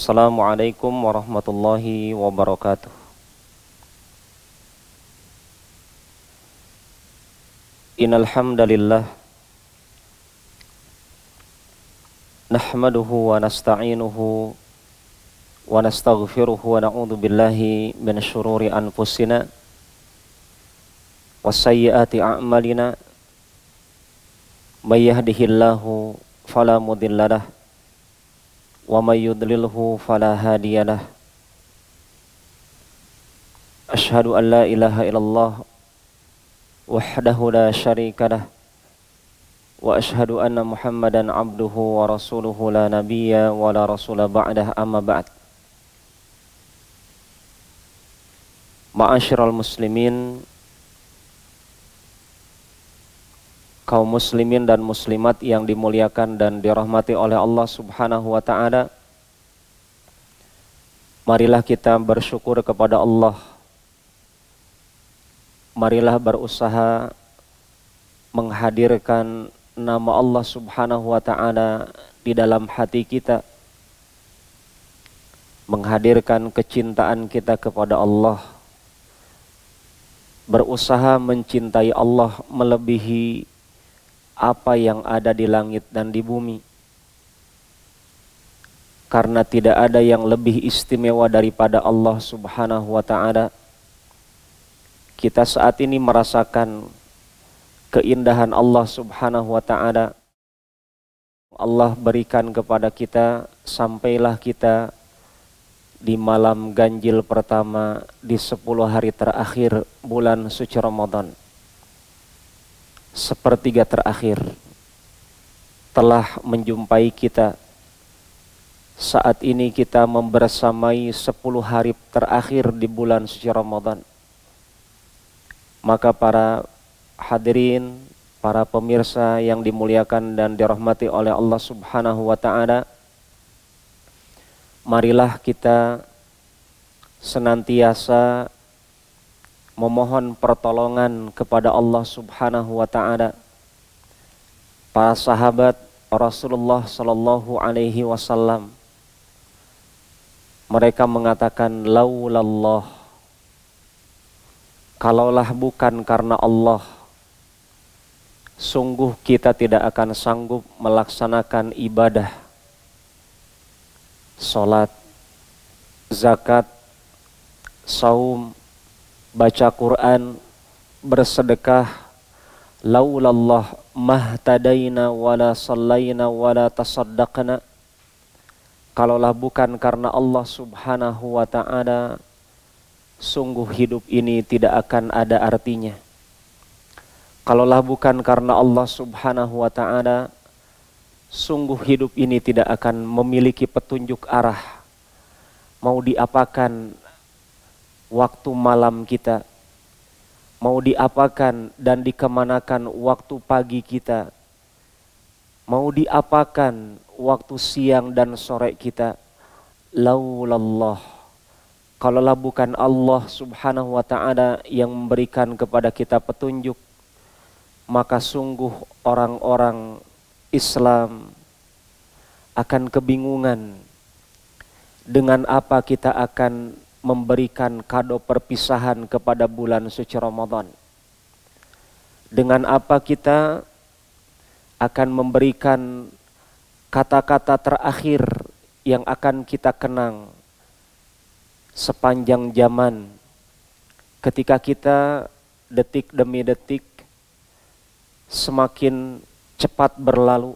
Assalamualaikum warahmatullahi wabarakatuh. Innal hamdalillah nahmaduhu wa nasta'inuhu wa nastaghfiruhu wa na'udzu billahi min syururi anfusina wa sayyiati a'malina may yahdihillahu fala mudhillalah wa may yudlilhu fala hadiyalah. Asyhadu an la ilaha illallah wahdahu la syarikalah wa asyhadu anna Muhammadan abduhu wa rasuluhu la nabiyya wa la rasula ba'dah, amma ba'd. Ma'asyiral muslimin, kaum muslimin dan muslimat yang dimuliakan dan dirahmati oleh Allah Subhanahu wa taala. Marilah kita bersyukur kepada Allah. Marilah berusaha menghadirkan nama Allah Subhanahu wa taala di dalam hati kita. Menghadirkan kecintaan kita kepada Allah. Berusaha mencintai Allah melebihi apa yang ada di langit dan di bumi. Karena tidak ada yang lebih istimewa daripada Allah Subhanahu wa taala. Kita saat ini merasakan keindahan Allah Subhanahu wa taala. Allah berikan kepada kita, sampailah kita di malam ganjil pertama di 10 hari terakhir bulan suci Ramadan. Sepertiga terakhir telah menjumpai kita. Saat ini kita membersamai 10 hari terakhir di bulan suci Ramadan. Maka para hadirin, para pemirsa yang dimuliakan dan dirahmati oleh Allah Subhanahu wa taala, marilah kita senantiasa memohon pertolongan kepada Allah Subhanahu wa taala. Para sahabat Rasulullah sallallahu alaihi wasallam, mereka mengatakan, laulallah, kalaulah bukan karena Allah, sungguh kita tidak akan sanggup melaksanakan ibadah, salat, zakat, saum, baca Quran, bersedekah. Laulallah mahtadaina wala sallaina wala tasaddaqna. Kalaulah bukan karena Allah Subhanahu wa ta'ala, sungguh hidup ini tidak akan ada artinya. Kalaulah bukan karena Allah Subhanahu wa ta'ala, sungguh hidup ini tidak akan memiliki petunjuk arah. Mau diapakan waktu malam kita, mau diapakan dan dikemanakan waktu pagi kita, mau diapakan waktu siang dan sore kita. Laulallah, kalaulah bukan Allah Subhanahu wa ta'ala yang memberikan kepada kita petunjuk, maka sungguh orang-orang Islam akan kebingungan dengan apa kita akan memberikan kado perpisahan kepada bulan suci Ramadan. Dengan apa kita akan memberikan kata-kata terakhir yang akan kita kenang sepanjang zaman, ketika kita detik demi detik semakin cepat berlalu.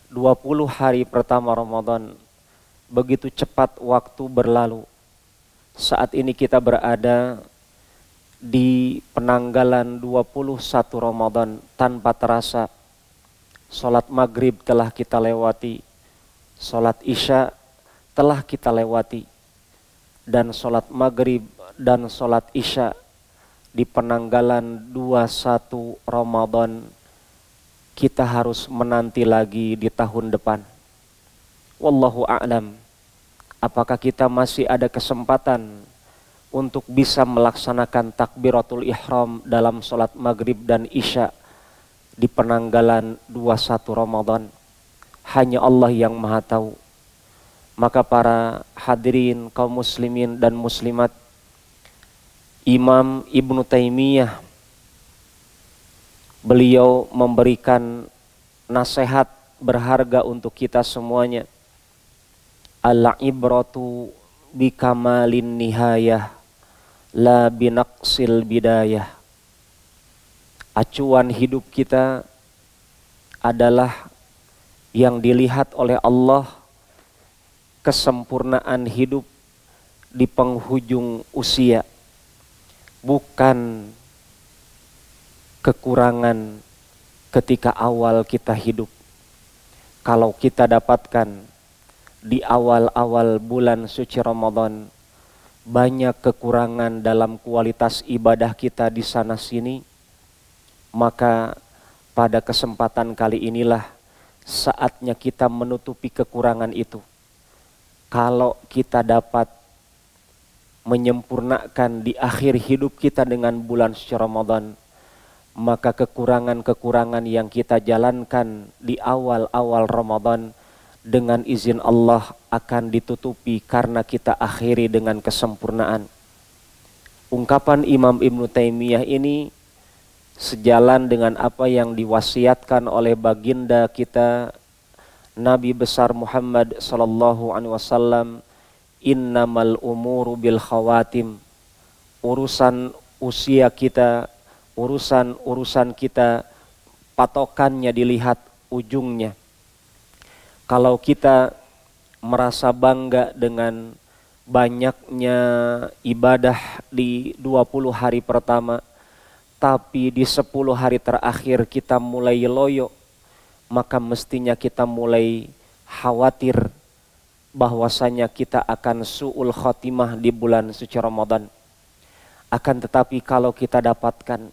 20 hari pertama Ramadan, begitu cepat waktu berlalu. Saat ini kita berada di penanggalan 21 Ramadan tanpa terasa. Salat maghrib telah kita lewati, salat isya telah kita lewati, dan salat maghrib dan salat isya di penanggalan 21 Ramadan kita harus menanti lagi di tahun depan. Wallahu a'lam. Apakah kita masih ada kesempatan untuk bisa melaksanakan takbiratul ihram dalam salat maghrib dan isya di penanggalan 21 Ramadan? Hanya Allah yang Maha tahu. Maka para hadirin kaum muslimin dan muslimat, Imam Ibnu Taimiyah beliau memberikan nasihat berharga untuk kita semuanya. Al-ibratu bikamalin nihayah la binaqsil bidayah. Acuan hidup kita adalah yang dilihat oleh Allah kesempurnaan hidup di penghujung usia, bukan kekurangan ketika awal kita hidup. Kalau kita dapatkan di awal-awal bulan suci Ramadan banyak kekurangan dalam kualitas ibadah kita di sana sini, maka pada kesempatan kali inilah saatnya kita menutupi kekurangan itu. Kalau kita dapat menyempurnakan di akhir hidup kita dengan bulan suci Ramadan, maka kekurangan-kekurangan yang kita jalankan di awal-awal Ramadan dengan izin Allah akan ditutupi karena kita akhiri dengan kesempurnaan. Ungkapan Imam Ibnu Taimiyah ini sejalan dengan apa yang diwasiatkan oleh baginda kita Nabi besar Muhammad sallallahu alaihi wasallam, innamal umuru bil khawatim. Urusan usia kita, urusan kita patokannya dilihat ujungnya. Kalau kita merasa bangga dengan banyaknya ibadah di 20 hari pertama, tapi di 10 hari terakhir kita mulai loyo, maka mestinya kita mulai khawatir bahwasanya kita akan su'ul khotimah di bulan suci Ramadan. Akan tetapi kalau kita dapatkan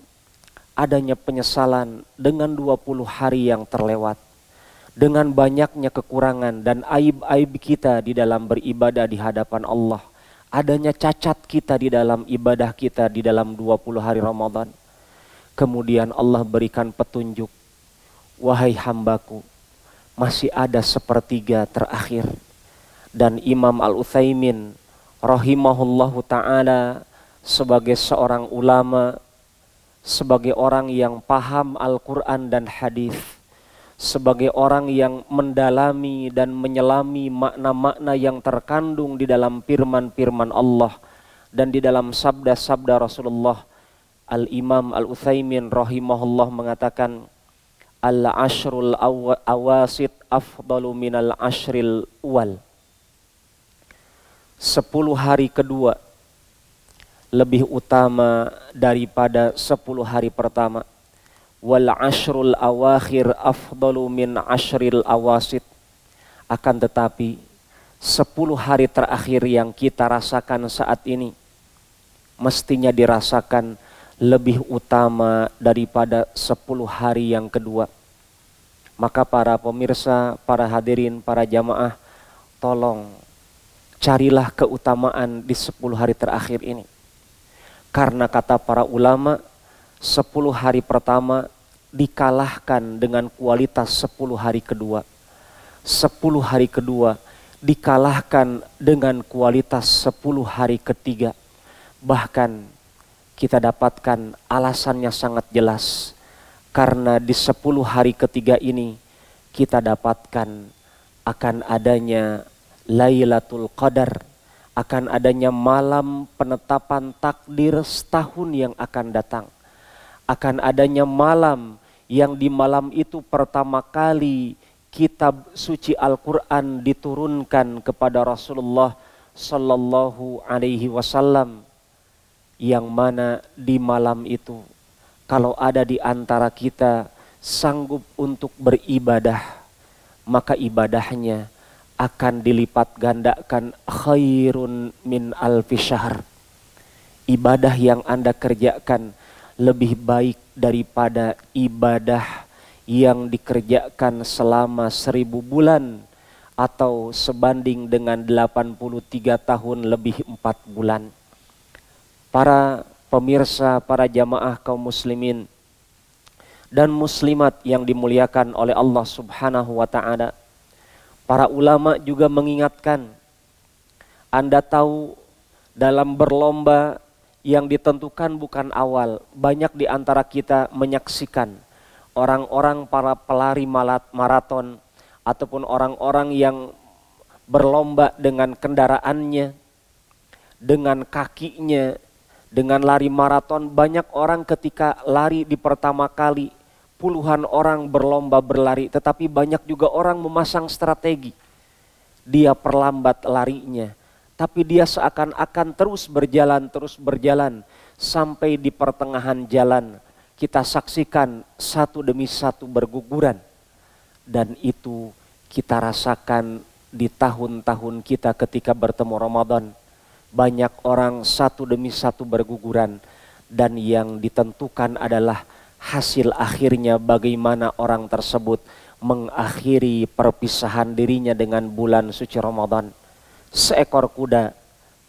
adanya penyesalan dengan 20 hari yang terlewat, dengan banyaknya kekurangan dan aib-aib kita di dalam beribadah di hadapan Allah, adanya cacat kita di dalam ibadah kita di dalam 20 hari Ramadan, kemudian Allah berikan petunjuk, wahai hambaku, masih ada sepertiga terakhir. Dan Imam Al-Utsaimin rahimahullahu ta'ala sebagai seorang ulama, sebagai orang yang paham Al-Quran dan hadis, sebagai orang yang mendalami dan menyelami makna-makna yang terkandung di dalam firman-firman Allah dan di dalam sabda-sabda Rasulullah, Al-Imam Al-Utsaimin rahimahullah mengatakan, al-ashrul awasit afdalu minal ashril uwal. 10 hari kedua lebih utama daripada 10 hari pertama. Wal ashrul awakhir afdalu min ashril awasit. Akan tetapi 10 hari terakhir yang kita rasakan saat ini mestinya dirasakan lebih utama daripada 10 hari yang kedua. Maka para pemirsa, para hadirin, para jamaah, tolong carilah keutamaan di 10 hari terakhir ini. Karena kata para ulama, 10 hari pertama dikalahkan dengan kualitas 10 hari kedua. 10 hari kedua dikalahkan dengan kualitas 10 hari ketiga. Bahkan kita dapatkan alasannya sangat jelas. Karena di 10 hari ketiga ini kita dapatkan akan adanya Lailatul Qadar, akan adanya malam penetapan takdir setahun yang akan datang. Akan adanya malam yang di malam itu pertama kali kitab suci Al-Quran diturunkan kepada Rasulullah Sallallahu Alaihi Wasallam. Yang mana di malam itu kalau ada di antara kita sanggup untuk beribadah, maka ibadahnya akan dilipat gandakan khairun min alfi syahr. Ibadah yang Anda kerjakan lebih baik daripada ibadah yang dikerjakan selama 1000 bulan atau sebanding dengan 83 tahun lebih 4 bulan. Para pemirsa, para jamaah kaum muslimin dan muslimat yang dimuliakan oleh Allah Subhanahu wa ta'ala, Para ulama juga mengingatkan, Anda tahu dalam berlomba yang ditentukan bukan awal. Banyak di antara kita menyaksikan orang-orang para pelari maraton ataupun orang-orang yang berlomba dengan kendaraannya, dengan kakinya, dengan lari maraton. Banyak orang ketika lari di pertama kali, puluhan orang berlomba berlari, tetapi banyak juga orang memasang strategi. Dia perlambat larinya, tapi dia seakan-akan terus berjalan, sampai di pertengahan jalan kita saksikan satu demi satu berguguran. Dan itu kita rasakan di tahun-tahun kita ketika bertemu Ramadan. Banyak orang satu demi satu berguguran, dan yang ditentukan adalah hasil akhirnya bagaimana orang tersebut mengakhiri perpisahan dirinya dengan bulan suci Ramadan. Seekor kuda,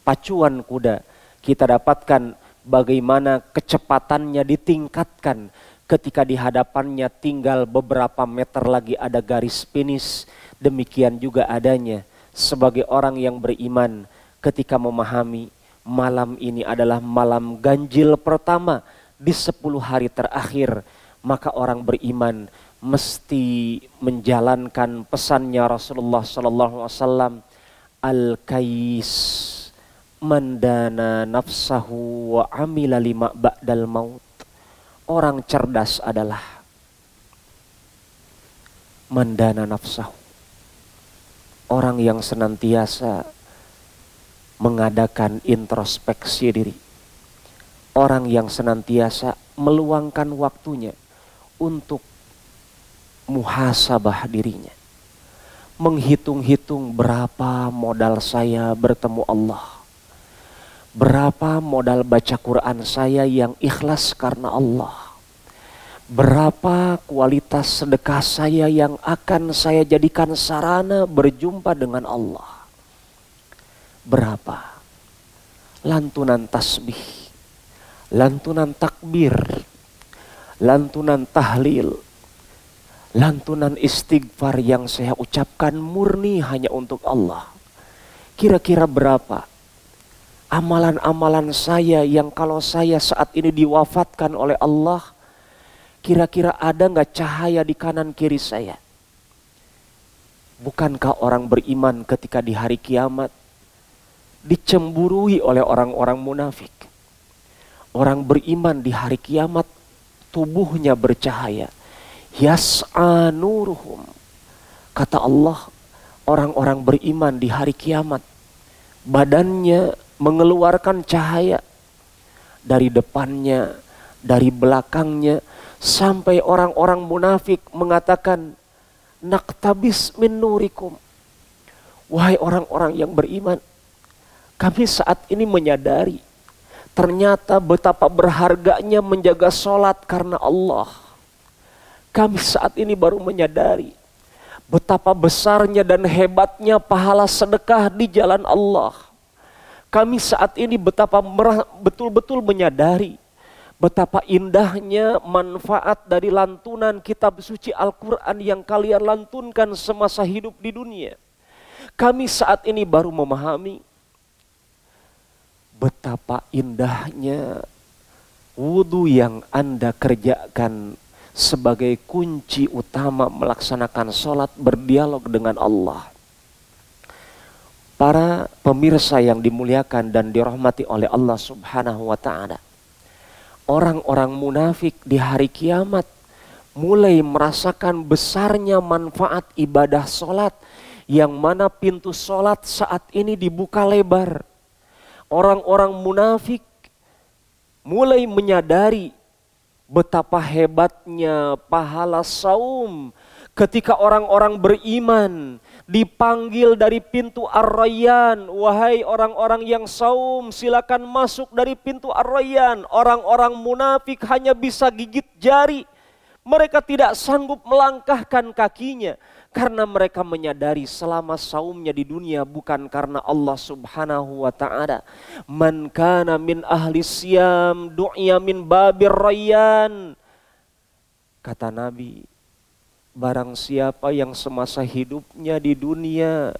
pacuan kuda, kita dapatkan bagaimana kecepatannya ditingkatkan ketika di hadapannya tinggal beberapa meter lagi ada garis finish. Demikian juga adanya sebagai orang yang beriman ketika memahami malam ini adalah malam ganjil pertama di 10 hari terakhir, maka orang beriman mesti menjalankan pesannya Rasulullah SAW, al-kais mandana nafsahu wa amila lima ba'dal maut. Orang cerdas adalah mandana nafsahu, orang yang senantiasa mengadakan introspeksi diri. Orang yang senantiasa meluangkan waktunya untuk muhasabah dirinya. Menghitung-hitung berapa modal saya bertemu Allah. Berapa modal baca Quran saya yang ikhlas karena Allah. Berapa kualitas sedekah saya yang akan saya jadikan sarana berjumpa dengan Allah. Berapa lantunan tasbih, lantunan takbir, lantunan tahlil, lantunan istighfar yang saya ucapkan murni hanya untuk Allah. Kira-kira berapa amalan-amalan saya yang kalau saya saat ini diwafatkan oleh Allah, kira-kira ada gak cahaya di kanan kiri saya? Bukankah orang beriman ketika di hari kiamat dicemburui oleh orang-orang munafik? Orang beriman di hari kiamat tubuhnya bercahaya. Yas'a nuruhum. Kata Allah, orang-orang beriman di hari kiamat badannya mengeluarkan cahaya dari depannya, dari belakangnya, sampai orang-orang munafik mengatakan, naktabis min nurikum. Wahai orang-orang yang beriman, kami saat ini menyadari ternyata betapa berharganya menjaga sholat karena Allah. Kami saat ini baru menyadari betapa besarnya dan hebatnya pahala sedekah di jalan Allah. Kami saat ini betul-betul menyadari betapa indahnya manfaat dari lantunan kitab suci Al-Quran yang kalian lantunkan semasa hidup di dunia. Kami saat ini baru memahami betapa indahnya wudhu yang Anda kerjakan sebagai kunci utama melaksanakan sholat berdialog dengan Allah. Para pemirsa yang dimuliakan dan dirahmati oleh Allah Subhanahu wa ta'ala, orang-orang munafik di hari kiamat mulai merasakan besarnya manfaat ibadah sholat, yang mana pintu sholat saat ini dibuka lebar. Orang-orang munafik mulai menyadari betapa hebatnya pahala saum ketika orang-orang beriman dipanggil dari pintu Ar-Rayyan. Wahai orang-orang yang saum, silakan masuk dari pintu Ar-Rayyan. Orang-orang munafik hanya bisa gigit jari. Mereka tidak sanggup melangkahkan kakinya karena mereka menyadari selama saumnya di dunia bukan karena Allah Subhanahu wa ta'ala. Man kana min ahli siyam du'ya min babir rayyan. Kata Nabi, barang siapa yang semasa hidupnya di dunia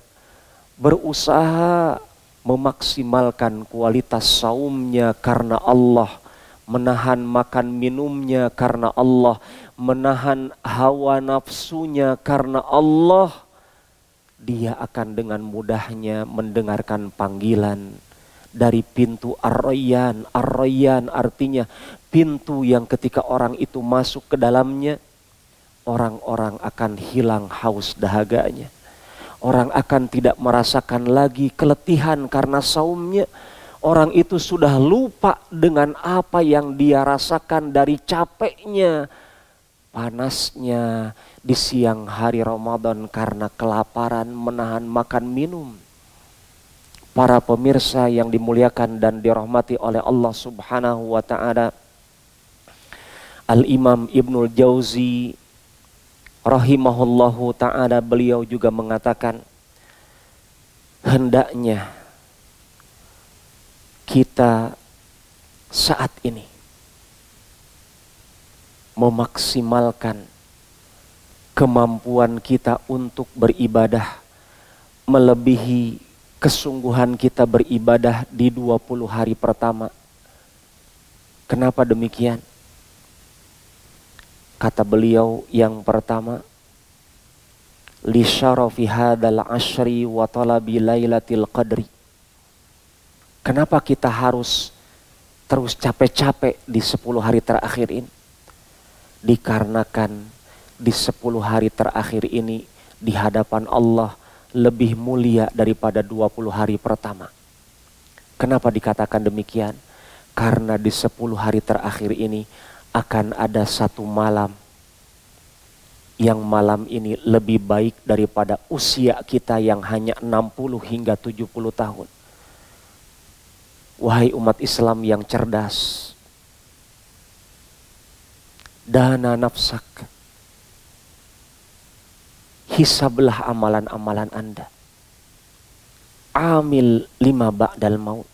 berusaha memaksimalkan kualitas saumnya karena Allah, menahan makan minumnya karena Allah, menahan hawa nafsunya karena Allah, dia akan dengan mudahnya mendengarkan panggilan dari pintu Ar-Rayyan. Ar-Rayyan artinya pintu yang ketika orang itu masuk ke dalamnya, orang-orang akan hilang haus dahaganya. Orang akan tidak merasakan lagi keletihan karena saumnya. Orang itu sudah lupa dengan apa yang dia rasakan dari capeknya, panasnya di siang hari Ramadan karena kelaparan menahan makan minum. Para pemirsa yang dimuliakan dan dirahmati oleh Allah Subhanahu wa ta'ala, Al-Imam Ibnul Jauzi rahimahullahu ta'ala, beliau juga mengatakan, hendaknya kita saat ini memaksimalkan kemampuan kita untuk beribadah melebihi kesungguhan kita beribadah di 20 hari pertama. Kenapa demikian? Kata beliau, yang pertama, li syarafi hadzal ashri wa talabi lailatul qadri. Kenapa kita harus terus capek-capek di 10 hari terakhir ini? Dikarenakan di 10 hari terakhir ini di hadapan Allah lebih mulia daripada 20 hari pertama. Kenapa dikatakan demikian? Karena di 10 hari terakhir ini akan ada satu malam, yang malam ini lebih baik daripada usia kita yang hanya 60 hingga 70 tahun. Wahai umat Islam yang cerdas, dana nafsak, hisablah amalan-amalan Anda. Amil 5 ba'dal maut.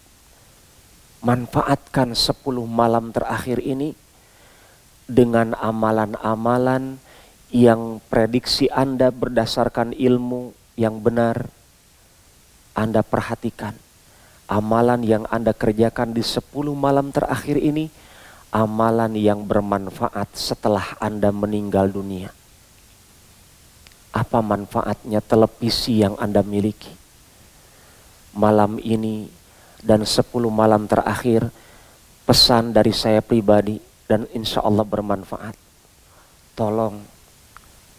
Manfaatkan 10 malam terakhir ini dengan amalan-amalan yang prediksi Anda berdasarkan ilmu yang benar. Anda perhatikan amalan yang Anda kerjakan di 10 malam terakhir ini, amalan yang bermanfaat setelah Anda meninggal dunia. Apa manfaatnya televisi yang Anda miliki? Malam ini dan 10 malam terakhir, pesan dari saya pribadi dan insya Allah bermanfaat. Tolong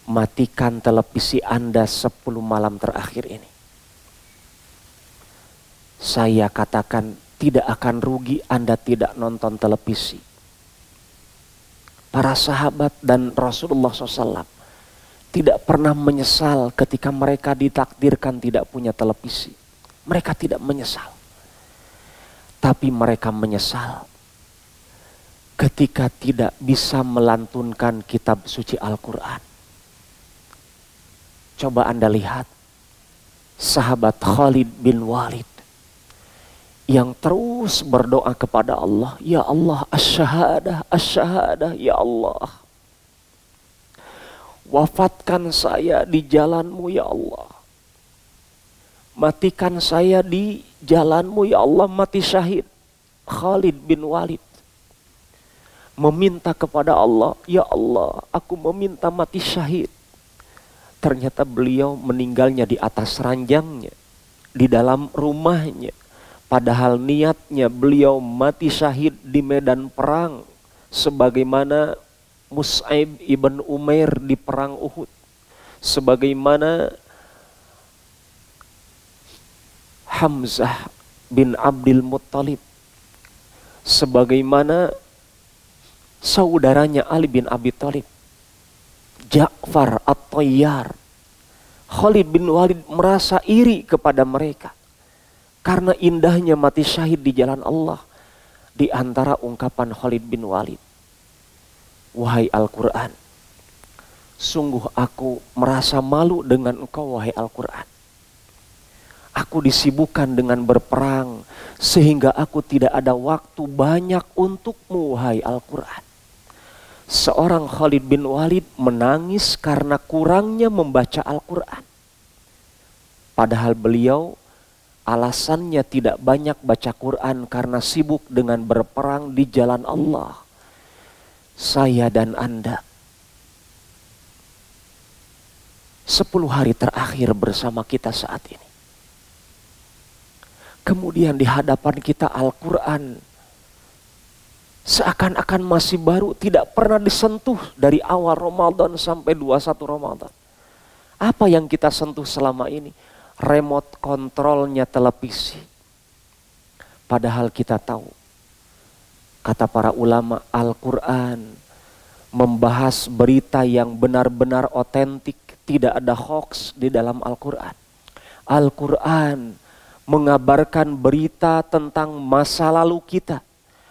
matikan televisi Anda 10 malam terakhir ini. Saya katakan tidak akan rugi Anda tidak nonton televisi. Para sahabat dan Rasulullah SAW tidak pernah menyesal ketika mereka ditakdirkan tidak punya televisi. Mereka tidak menyesal. Tapi mereka menyesal ketika tidak bisa melantunkan kitab suci Al-Quran. Coba Anda lihat sahabat Khalid bin Walid yang terus berdoa kepada Allah, ya Allah, asyhadah, asyhadah, ya Allah. Wafatkan saya di jalanmu ya Allah. Matikan saya di jalanmu ya Allah, mati syahid. Khalid bin Walid meminta kepada Allah, ya Allah, aku meminta mati syahid. Ternyata beliau meninggalnya di atas ranjangnya, di dalam rumahnya. Padahal niatnya beliau mati syahid di medan perang, sebagaimana Mus'ab ibn Umair di perang Uhud, sebagaimana Hamzah bin Abdul Muttalib, sebagaimana saudaranya Ali bin Abi Thalib, Ja'far At-Tayyar. Khalid bin Walid merasa iri kepada mereka karena indahnya mati syahid di jalan Allah. Di antara ungkapan Khalid bin Walid, wahai Al-Quran, sungguh aku merasa malu dengan engkau wahai Al-Quran. Aku disibukkan dengan berperang sehingga aku tidak ada waktu banyak untukmu wahai Al-Quran. Seorang Khalid bin Walid menangis karena kurangnya membaca Al-Quran. Padahal beliau alasannya tidak banyak baca Quran karena sibuk dengan berperang di jalan Allah. Saya dan Anda 10 hari terakhir bersama kita saat ini. Kemudian di hadapan kita Al-Quran seakan-akan masih baru, tidak pernah disentuh dari awal Ramadan sampai 21 Ramadan. Apa yang kita sentuh selama ini? Remote kontrolnya televisi. Padahal kita tahu, kata para ulama, Al-Quran membahas berita yang benar-benar otentik. Tidak ada hoax di dalam Al-Quran. Al-Quran mengabarkan berita tentang masa lalu kita.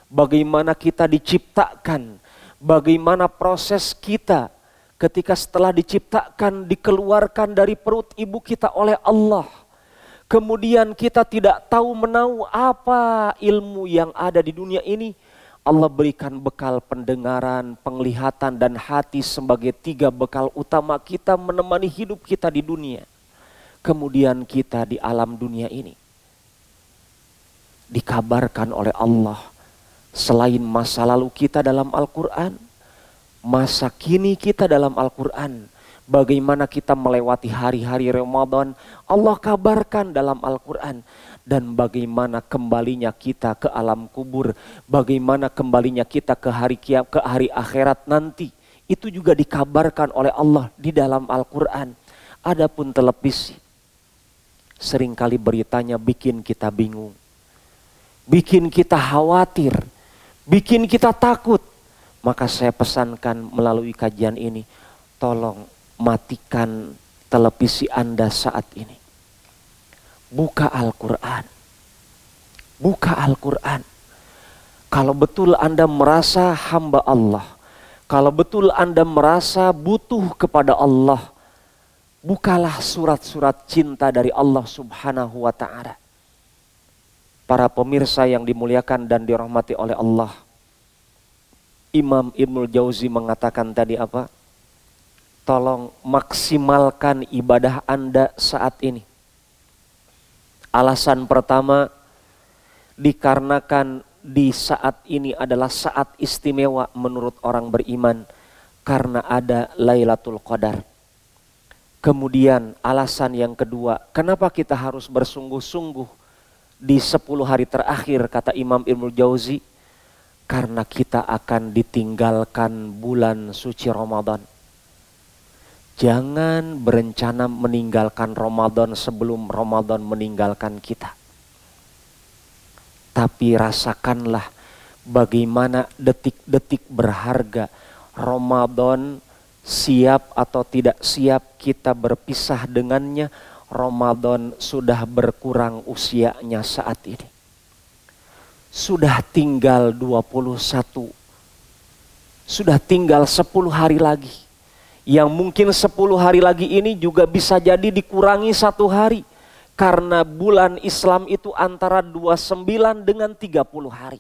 Bagaimana kita diciptakan. Bagaimana proses kita ketika setelah diciptakan dikeluarkan dari perut ibu kita oleh Allah. Kemudian kita tidak tahu menahu apa ilmu yang ada di dunia ini. Allah berikan bekal pendengaran, penglihatan, dan hati sebagai 3 bekal utama kita menemani hidup kita di dunia. Kemudian kita di alam dunia ini dikabarkan oleh Allah selain masa lalu kita dalam Al-Quran, masa kini kita dalam Al-Quran. Bagaimana kita melewati hari-hari Ramadan, Allah kabarkan dalam Al-Quran. Dan bagaimana kembalinya kita ke alam kubur, bagaimana kembalinya kita ke hari akhirat nanti, itu juga dikabarkan oleh Allah di dalam Al-Quran. Adapun televisi, seringkali beritanya bikin kita bingung, bikin kita khawatir, bikin kita takut. Maka saya pesankan melalui kajian ini, tolong matikan televisi Anda saat ini. Buka Al-Quran. Buka Al-Quran. Kalau betul Anda merasa hamba Allah, kalau betul Anda merasa butuh kepada Allah, bukalah surat-surat cinta dari Allah Subhanahu wa Ta'ala. Para pemirsa yang dimuliakan dan dirahmati oleh Allah, Imam Ibnul Jauzi mengatakan tadi apa? Tolong maksimalkan ibadah Anda saat ini. Alasan pertama, dikarenakan di saat ini adalah saat istimewa menurut orang beriman karena ada Lailatul Qadar. Kemudian alasan yang kedua, kenapa kita harus bersungguh-sungguh di 10 hari terakhir kata Imam Ibnul Jauzi? Karena kita akan ditinggalkan bulan suci Ramadan. Jangan berencana meninggalkan Ramadan sebelum Ramadan meninggalkan kita. Tapi rasakanlah bagaimana detik-detik berharga Ramadan, siap atau tidak siap kita berpisah dengannya. Ramadan sudah berkurang usianya saat ini. Sudah tinggal 21. Sudah tinggal 10 hari lagi. Yang mungkin 10 hari lagi ini juga bisa jadi dikurangi 1 hari. Karena bulan Islam itu antara 29 dengan 30 hari.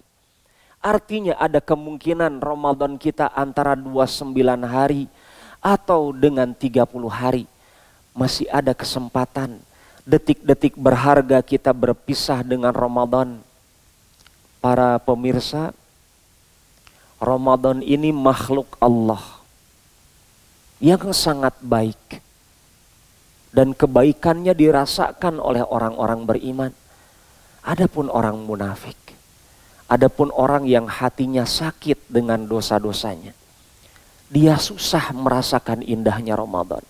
Artinya ada kemungkinan Ramadan kita antara 29 hari atau dengan 30 hari. Masih ada kesempatan detik-detik berharga kita berpisah dengan Ramadan. Para pemirsa, Ramadan ini makhluk Allah yang sangat baik. Dan kebaikannya dirasakan oleh orang-orang beriman. Adapun orang munafik, adapun orang yang hatinya sakit dengan dosa-dosanya, dia susah merasakan indahnya Ramadan.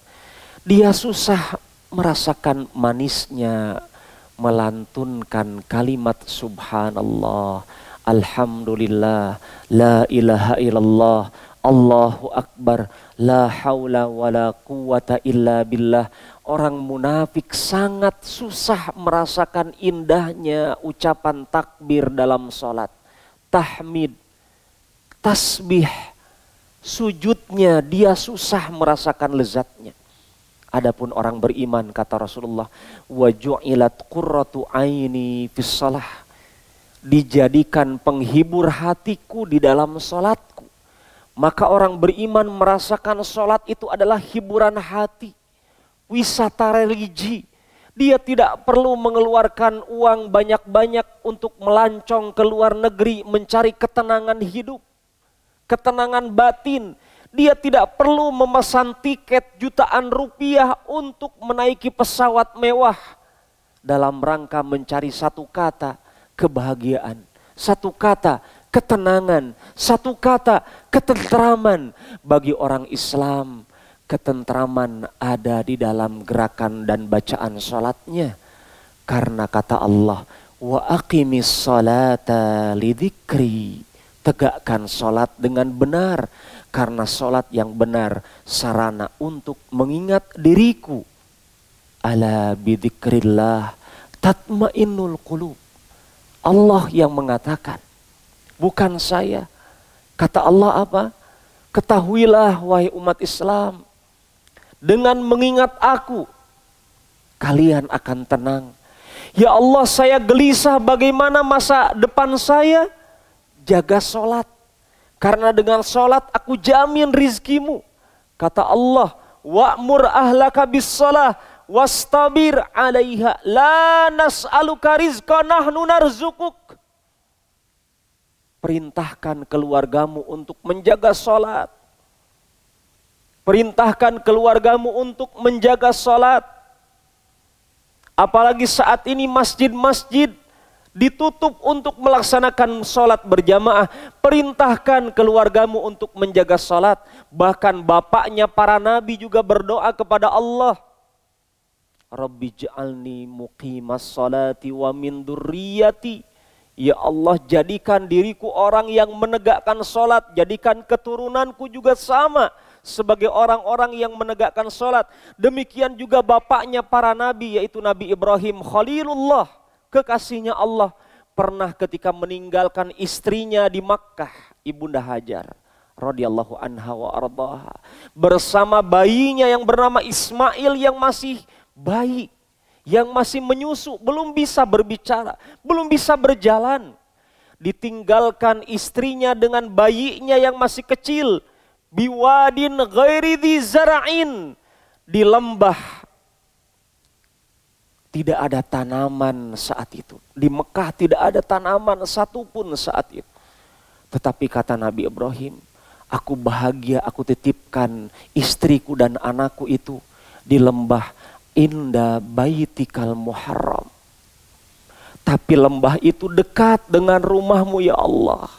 Dia susah merasakan manisnya melantunkan kalimat subhanallah, alhamdulillah, la ilaha illallah, Allahu Akbar, la haula wa la quwata illa billah. Orang munafik sangat susah merasakan indahnya ucapan takbir dalam sholat. Tahmid, tasbih, sujudnya dia susah merasakan lezatnya. Adapun orang beriman kata Rasulullah, wa ju'ilat qurratu aini fis shalah. Dijadikan penghibur hatiku di dalam sholatku. Maka orang beriman merasakan sholat itu adalah hiburan hati, wisata religi. Dia tidak perlu mengeluarkan uang banyak-banyak untuk melancong ke luar negeri mencari ketenangan hidup, ketenangan batin. Dia tidak perlu memesan tiket jutaan rupiah untuk menaiki pesawat mewah dalam rangka mencari satu kata kebahagiaan, satu kata ketenangan, satu kata ketentraman. Bagi orang Islam, ketentraman ada di dalam gerakan dan bacaan salatnya. Karena kata Allah, wa aqimis salata lidzikri. Tegakkan salat dengan benar, karena salat yang benar sarana untuk mengingat diriku. Ala bidzikrillah tatmainnul qulub. Allah yang mengatakan, bukan saya. Kata Allah apa? Ketahuilah wahai umat Islam, dengan mengingat aku, kalian akan tenang. Ya Allah, saya gelisah bagaimana masa depan saya. Jaga sholat, karena dengan sholat aku jamin rizkimu. Kata Allah, wa'mur ahlaka bis shalah wastabir 'alaiha la nas'aluka rizqan nahnu narzukuk. Perintahkan keluargamu untuk menjaga sholat. Perintahkan keluargamu untuk menjaga sholat. Apalagi saat ini masjid-masjid ditutup untuk melaksanakan sholat berjamaah. Perintahkan keluargamu untuk menjaga sholat. Bahkan bapaknya para nabi juga berdoa kepada Allah. Rabbi ja'alni muqimas sholati wa min dzurriyyati. Ya Allah, jadikan diriku orang yang menegakkan sholat. Jadikan keturunanku juga sama sebagai orang-orang yang menegakkan sholat. Demikian juga bapaknya para nabi, yaitu Nabi Ibrahim Khalilullah, kekasihnya Allah, pernah ketika meninggalkan istrinya di Makkah, Ibunda Hajar radhiyallahu anha wa ardhaha, bersama bayinya yang bernama Ismail yang masih bayi, yang masih menyusu, belum bisa berbicara, belum bisa berjalan. Ditinggalkan istrinya dengan bayinya yang masih kecil, biwadin ghairi dzi zara'in, di lembah. Tidak ada tanaman saat itu. Di Mekah tidak ada tanaman satupun saat itu. Tetapi kata Nabi Ibrahim, aku bahagia aku titipkan istriku dan anakku itu di lembah inda baitikal muharram. Tapi lembah itu dekat dengan rumahmu ya Allah.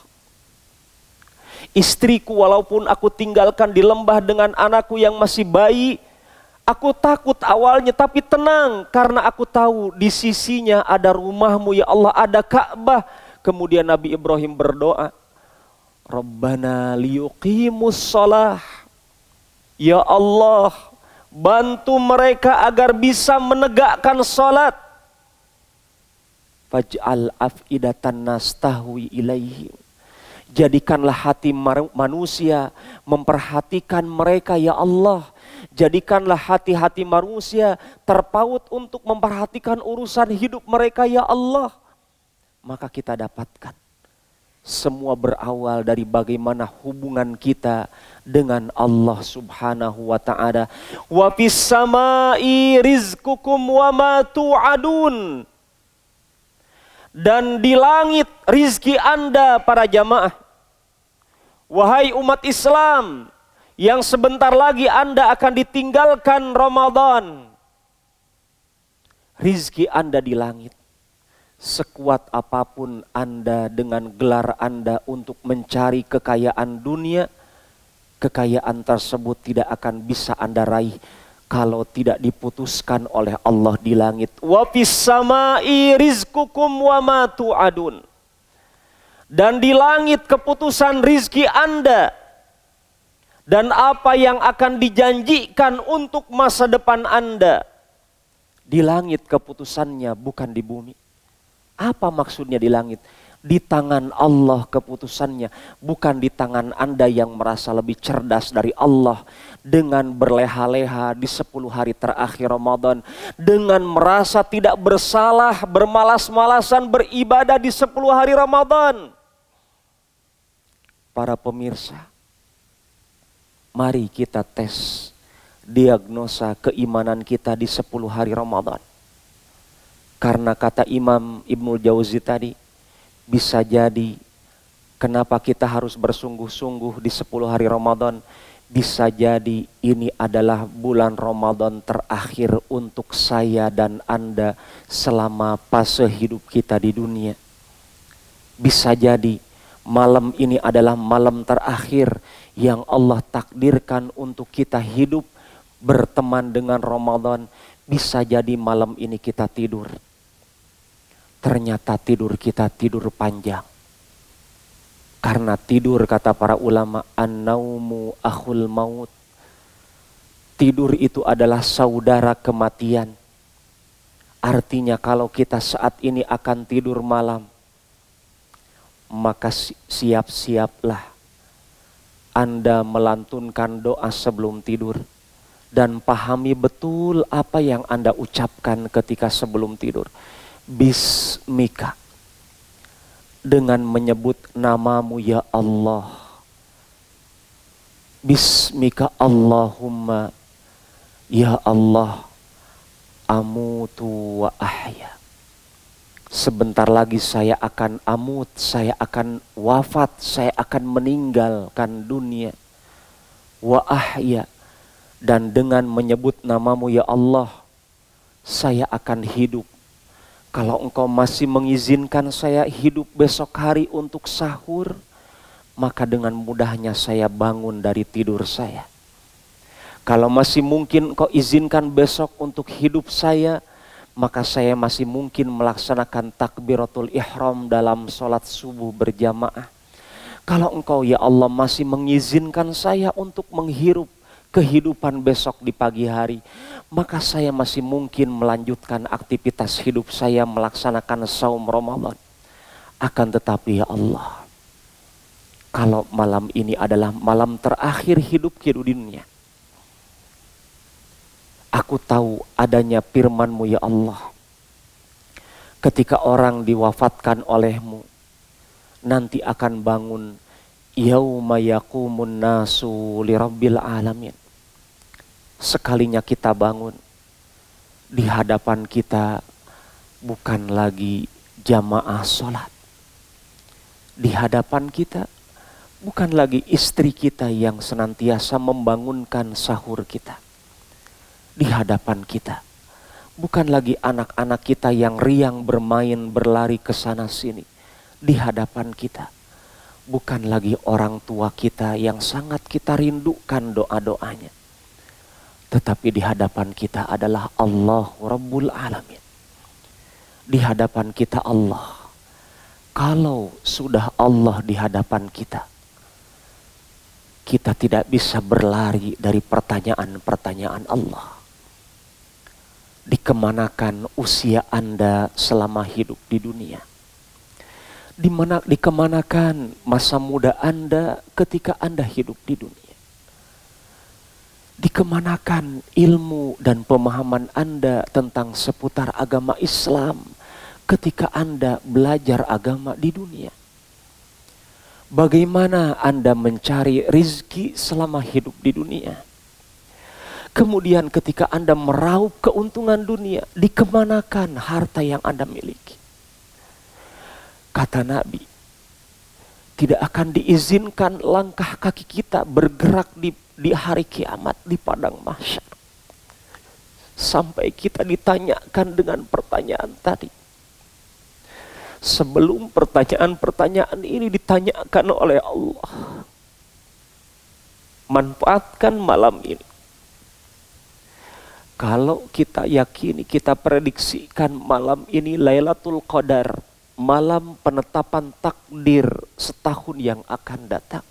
Istriku walaupun aku tinggalkan di lembah dengan anakku yang masih bayi, aku takut awalnya tapi tenang karena aku tahu di sisinya ada rumahmu ya Allah, ada Ka'bah. Kemudian Nabi Ibrahim berdoa, Rabbana liyuqimus shalah. Ya Allah, bantu mereka agar bisa menegakkan salat. Faj'al af'idatan nas tahwi ilaihim. Jadikanlah hati manusia memperhatikan mereka ya Allah. Jadikanlah hati-hati manusia terpaut untuk memperhatikan urusan hidup mereka ya Allah. Maka kita dapatkan semua berawal dari bagaimana hubungan kita dengan Allah Subhanahu wa ta'ala. Wa fis samai rizqukum wa ma tu'adun. Dan di langit rizki Anda para jamaah. Wahai umat Islam, yang sebentar lagi Anda akan ditinggalkan Ramadan. Rizki Anda di langit. Sekuat apapun Anda dengan gelar Anda untuk mencari kekayaan dunia, kekayaan tersebut tidak akan bisa Anda raih kalau tidak diputuskan oleh Allah di langit. Wa fis samai rizqukum wa ma tu'adun. Dan di langit keputusan rizki Anda dan apa yang akan dijanjikan untuk masa depan Anda. Di langit keputusannya, bukan di bumi. Apa maksudnya di langit? Di tangan Allah keputusannya, bukan di tangan Anda yang merasa lebih cerdas dari Allah dengan berleha-leha di 10 hari terakhir Ramadan, dengan merasa tidak bersalah, bermalas-malasan beribadah di 10 hari Ramadan. Para pemirsa, Mari kita tes diagnosa keimanan kita di 10 hari Ramadan. Karena kata Imam Ibnul Jauzi tadi, bisa jadi kenapa kita harus bersungguh-sungguh di 10 hari Ramadan, bisa jadi ini adalah bulan Ramadan terakhir untuk saya dan Anda selama fase hidup kita di dunia. Bisa jadi malam ini adalah malam terakhir yang Allah takdirkan untuk kita hidup berteman dengan Ramadan. Bisa jadi malam ini kita tidur. Ternyata tidur kita tidur panjang. Karena tidur, kata para ulama, an-naumu akhul maut. Tidur itu adalah saudara kematian. Artinya kalau kita saat ini akan tidur malam, maka siap-siaplah Anda melantunkan doa sebelum tidur. Dan pahami betul apa yang Anda ucapkan ketika sebelum tidur. Bismika, dengan menyebut namamu ya Allah. Bismika Allahumma, ya Allah, amutu wa ahya. Sebentar lagi saya akan amut, saya akan wafat, saya akan meninggalkan dunia. Wa ahya, dan dengan menyebut namamu ya Allah, saya akan hidup. Kalau engkau masih mengizinkan saya hidup besok hari untuk sahur, maka dengan mudahnya saya bangun dari tidur saya. Kalau masih mungkin engkau izinkan besok untuk hidup saya, maka saya masih mungkin melaksanakan takbiratul ihram dalam sholat subuh berjamaah. Kalau engkau ya Allah masih mengizinkan saya untuk menghirup kehidupan besok di pagi hari, maka saya masih mungkin melanjutkan aktivitas hidup saya melaksanakan saum Ramadan. Akan tetapi ya Allah, kalau malam ini adalah malam terakhir hidupku di dunia, aku tahu adanya firman-Mu ya Allah. Ketika orang diwafatkan oleh-Mu, nanti akan bangun yauma yaqumun nasu lirabbil alamin. Sekalinya kita bangun, di hadapan kita bukan lagi jamaah sholat. Di hadapan kita bukan lagi istri kita yang senantiasa membangunkan sahur kita. Di hadapan kita bukan lagi anak-anak kita yang riang bermain berlari ke sana sini. Di hadapan kita bukan lagi orang tua kita yang sangat kita rindukan doa-doanya. Tetapi di hadapan kita adalah Allah Rabbul Alamin. Di hadapan kita Allah. Kalau sudah Allah di hadapan kita, kita tidak bisa berlari dari pertanyaan-pertanyaan Allah. Dikemanakan usia Anda selama hidup di dunia? Dikemanakan masa muda Anda ketika Anda hidup di dunia? Dikemanakan ilmu dan pemahaman Anda tentang seputar agama Islam ketika Anda belajar agama di dunia? Bagaimana Anda mencari rizki selama hidup di dunia? Kemudian ketika Anda meraup keuntungan dunia, dikemanakan harta yang Anda miliki? Kata Nabi, tidak akan diizinkan langkah kaki kita bergerak di hari kiamat di padang mahsyar sampai kita ditanyakan dengan pertanyaan tadi. Sebelum pertanyaan-pertanyaan ini ditanyakan oleh Allah, manfaatkan malam ini. Kalau kita yakini, kita prediksikan malam ini Lailatul Qadar, malam penetapan takdir setahun yang akan datang.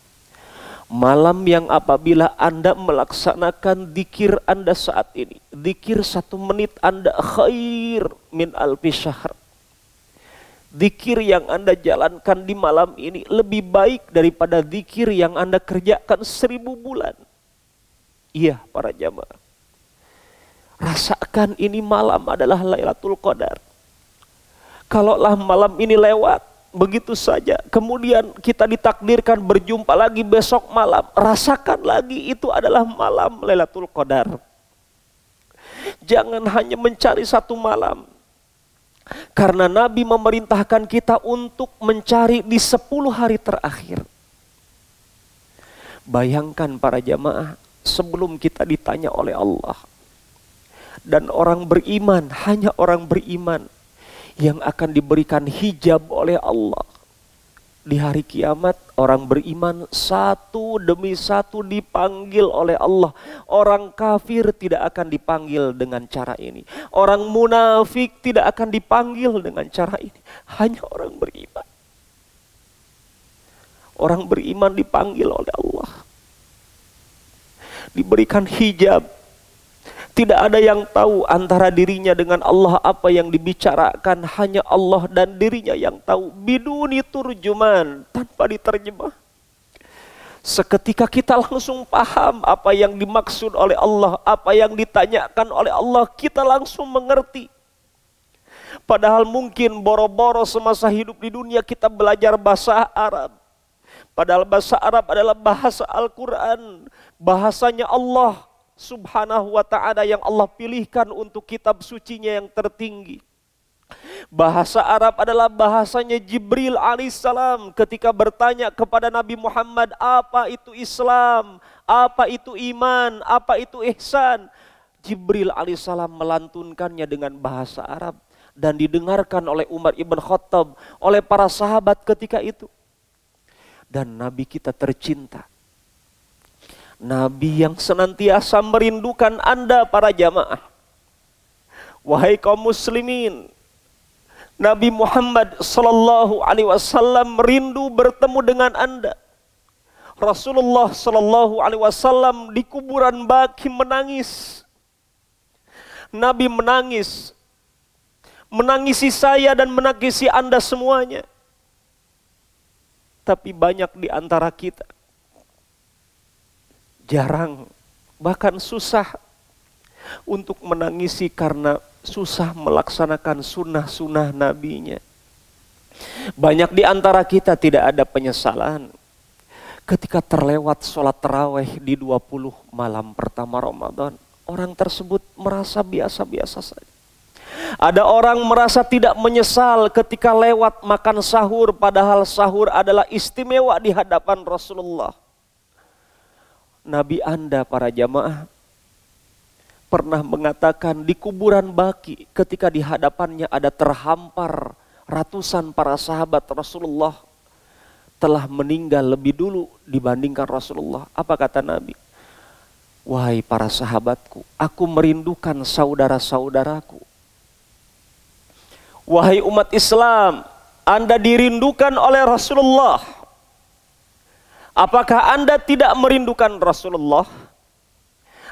Malam yang apabila Anda melaksanakan dzikir Anda saat ini, dzikir 1 menit Anda khair min alfi syahr. Dzikir yang Anda jalankan di malam ini lebih baik daripada dzikir yang Anda kerjakan 1000 bulan. Iya para jamaah, rasakan ini malam adalah Lailatul Qadar. Kalaulah malam ini lewat, begitu saja. Kemudian kita ditakdirkan berjumpa lagi besok malam. Rasakan lagi, itu adalah malam Lailatul Qadar. Jangan hanya mencari satu malam. Karena Nabi memerintahkan kita untuk mencari di 10 hari terakhir. Bayangkan para jamaah, sebelum kita ditanya oleh Allah. Dan orang beriman, hanya orang beriman yang akan diberikan hijab oleh Allah. Di hari kiamat, orang beriman satu demi satu dipanggil oleh Allah. Orang kafir tidak akan dipanggil dengan cara ini. Orang munafik tidak akan dipanggil dengan cara ini. Hanya orang beriman. Orang beriman dipanggil oleh Allah. Diberikan hijab. Tidak ada yang tahu antara dirinya dengan Allah apa yang dibicarakan, hanya Allah dan dirinya yang tahu. Biduni turjuman, tanpa diterjemah. Seketika kita langsung paham apa yang dimaksud oleh Allah, apa yang ditanyakan oleh Allah, kita langsung mengerti. Padahal mungkin boro-boro semasa hidup di dunia kita belajar bahasa Arab. Padahal bahasa Arab adalah bahasa Al-Quran, bahasanya Allah Subhanahu wa ta'ala yang Allah pilihkan untuk kitab sucinya yang tertinggi. Bahasa Arab adalah bahasanya Jibril alaihissalam ketika bertanya kepada Nabi Muhammad, apa itu Islam, apa itu iman, apa itu ihsan. Jibril alaihissalam melantunkannya dengan bahasa Arab dan didengarkan oleh Umar ibn Khattab, oleh para sahabat ketika itu. Dan Nabi kita tercinta, Nabi yang senantiasa merindukan Anda para jamaah. Wahai kaum muslimin, Nabi Muhammad sallallahu alaihi wasallam rindu bertemu dengan Anda. Rasulullah sallallahu alaihi wasallam di kuburan Baqi menangis. Nabi menangis. Menangisi saya dan menangisi Anda semuanya. Tapi banyak di antara kita jarang, bahkan susah untuk menangisi karena susah melaksanakan sunnah-sunnah nabinya. Banyak di antara kita tidak ada penyesalan ketika terlewat sholat tarawih di 20 malam pertama Ramadan. Orang tersebut merasa biasa-biasa saja. Ada orang merasa tidak menyesal ketika lewat makan sahur, padahal sahur adalah istimewa di hadapan Rasulullah. Nabi Anda para jamaah pernah mengatakan di kuburan Baqi ketika di hadapannya ada terhampar ratusan para sahabat Rasulullah telah meninggal lebih dulu dibandingkan Rasulullah. Apa kata Nabi? Wahai para sahabatku, aku merindukan saudara-saudaraku. Wahai umat Islam, Anda dirindukan oleh Rasulullah. Apakah Anda tidak merindukan Rasulullah?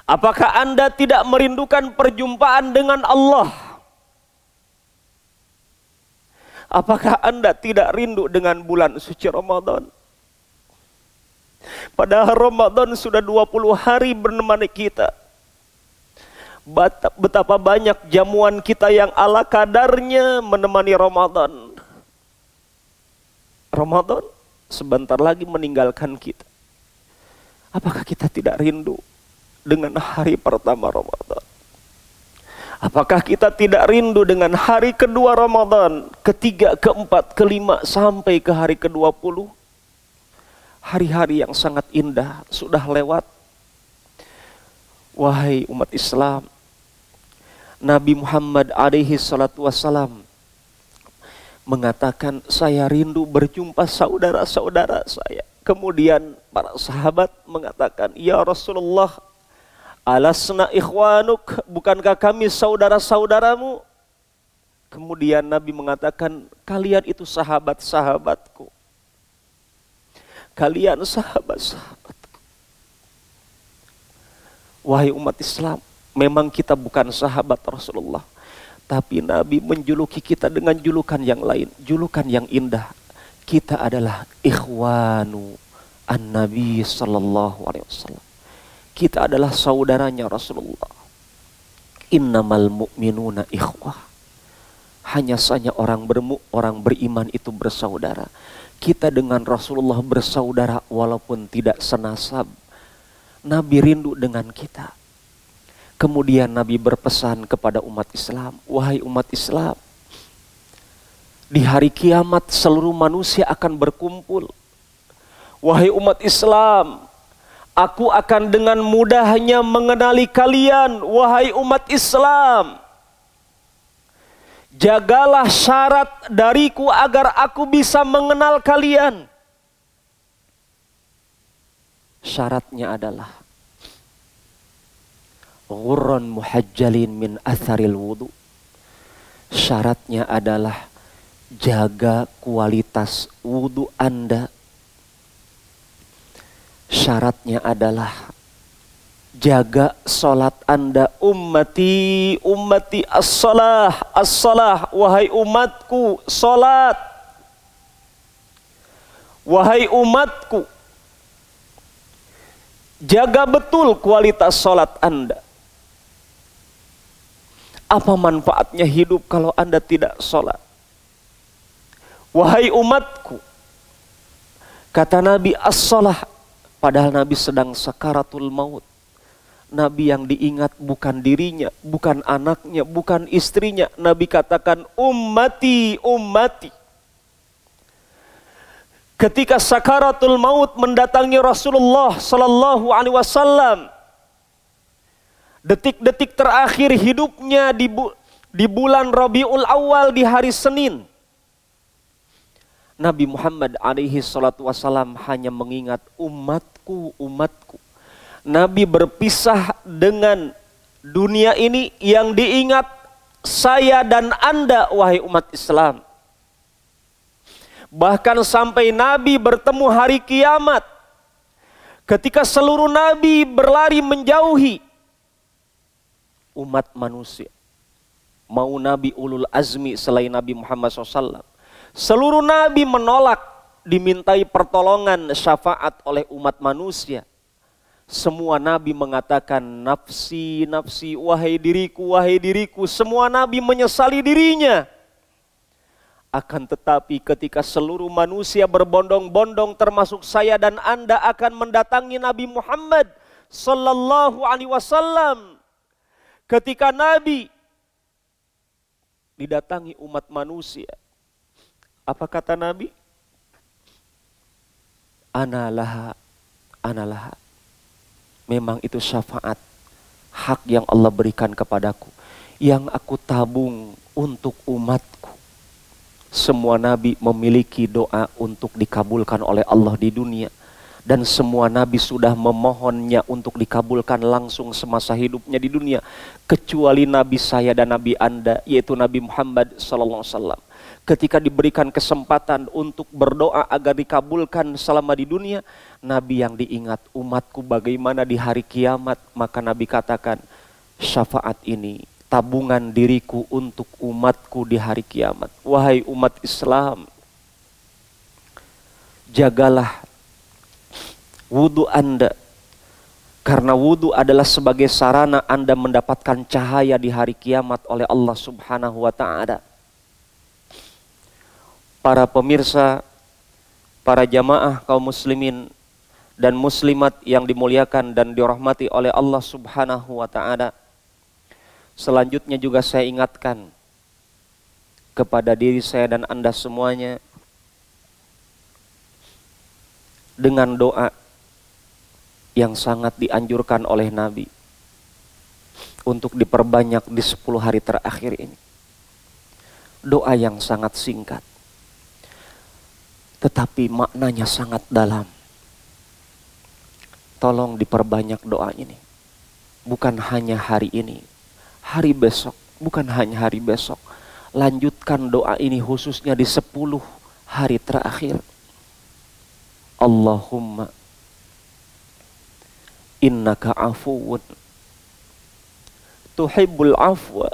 Apakah Anda tidak merindukan perjumpaan dengan Allah? Apakah Anda tidak rindu dengan bulan suci Ramadan? Padahal Ramadan sudah 20 hari menemani kita. Betapa banyak jamuan kita yang ala kadarnya menemani Ramadan. Ramadan sebentar lagi meninggalkan kita. Apakah kita tidak rindu dengan hari pertama Ramadan? Apakah kita tidak rindu dengan hari kedua Ramadan, ketiga, keempat, kelima, sampai ke hari ke-20? Hari-hari yang sangat indah sudah lewat. Wahai umat Islam, Nabi Muhammad alaihi salatu wassalam mengatakan, saya rindu berjumpa saudara-saudara saya. Kemudian para sahabat mengatakan, ya Rasulullah, alasna ikhwanuk, bukankah kami saudara-saudaramu? Kemudian Nabi mengatakan, kalian itu sahabat-sahabatku. Kalian sahabat-sahabatku. Wahai umat Islam, memang kita bukan sahabat Rasulullah, tapi Nabi menjuluki kita dengan julukan yang lain, julukan yang indah. Kita adalah ikhwanu an-Nabi sallallahu alaihi wasallam. Kita adalah saudaranya Rasulullah. Innamal mu'minuna ikhwah. Hanya saja orang beriman itu bersaudara. Kita dengan Rasulullah bersaudara walaupun tidak senasab. Nabi rindu dengan kita. Kemudian Nabi berpesan kepada umat Islam, wahai umat Islam, di hari kiamat seluruh manusia akan berkumpul. Wahai umat Islam, aku akan dengan mudahnya mengenali kalian. Wahai umat Islam, jagalah syarat dariku agar aku bisa mengenal kalian. Syaratnya adalah ghurran muhajjalin min atharil wudu. Syaratnya adalah jaga kualitas wudu Anda. Syaratnya adalah jaga salat Anda. Ummati, ummati as-salah, as-salah. Wahai umatku, salat. Wahai umatku, jaga betul kualitas salat Anda. Apa manfaatnya hidup kalau Anda tidak salat? Wahai umatku, kata Nabi, as-salah. Padahal Nabi sedang sakaratul maut. Nabi yang diingat bukan dirinya, bukan anaknya, bukan istrinya. Nabi katakan, ummati, ummati. Ketika sakaratul maut mendatangi Rasulullah sallallahu alaihi wasallam, detik-detik terakhir hidupnya di bulan Rabiul Awal di hari Senin, Nabi Muhammad alaihi salatu wasallam hanya mengingat umatku, umatku. Nabi berpisah dengan dunia ini, yang diingat saya dan Anda wahai umat Islam. Bahkan sampai Nabi bertemu hari kiamat, ketika seluruh Nabi berlari menjauhi umat manusia. Mau Nabi ulul azmi selain Nabi Muhammad SAW, seluruh Nabi menolak dimintai pertolongan syafaat oleh umat manusia. Semua Nabi mengatakan nafsi, nafsi, wahai diriku, wahai diriku. Semua Nabi menyesali dirinya. Akan tetapi ketika seluruh manusia berbondong-bondong termasuk saya dan Anda akan mendatangi Nabi Muhammad sallallahu alaihi wasallam. Ketika Nabi didatangi umat manusia, apa kata Nabi? Ana laha, ana laha. Memang itu syafaat, hak yang Allah berikan kepadaku, yang aku tabung untuk umatku. Semua Nabi memiliki doa untuk dikabulkan oleh Allah di dunia. Dan semua Nabi sudah memohonnya untuk dikabulkan langsung semasa hidupnya di dunia. Kecuali Nabi saya dan Nabi Anda, yaitu Nabi Muhammad SAW. Ketika diberikan kesempatan untuk berdoa agar dikabulkan selama di dunia, Nabi yang diingat umatku bagaimana di hari kiamat. Maka Nabi katakan, syafaat ini tabungan diriku untuk umatku di hari kiamat. Wahai umat Islam, jagalah wudu Anda, karena wudu adalah sebagai sarana Anda mendapatkan cahaya di hari kiamat oleh Allah Subhanahu wa Ta'ala. Para pemirsa, para jamaah kaum muslimin dan muslimat yang dimuliakan dan dirahmati oleh Allah Subhanahu wa Ta'ala. Selanjutnya juga saya ingatkan kepada diri saya dan Anda semuanya dengan doa yang sangat dianjurkan oleh Nabi untuk diperbanyak di 10 hari terakhir ini. Doa yang sangat singkat, tetapi maknanya sangat dalam. Tolong diperbanyak doa ini. Bukan hanya hari ini, hari besok, bukan hanya hari besok. Lanjutkan doa ini khususnya di 10 hari terakhir. Allahumma innaka afuwun tuhibbul afwa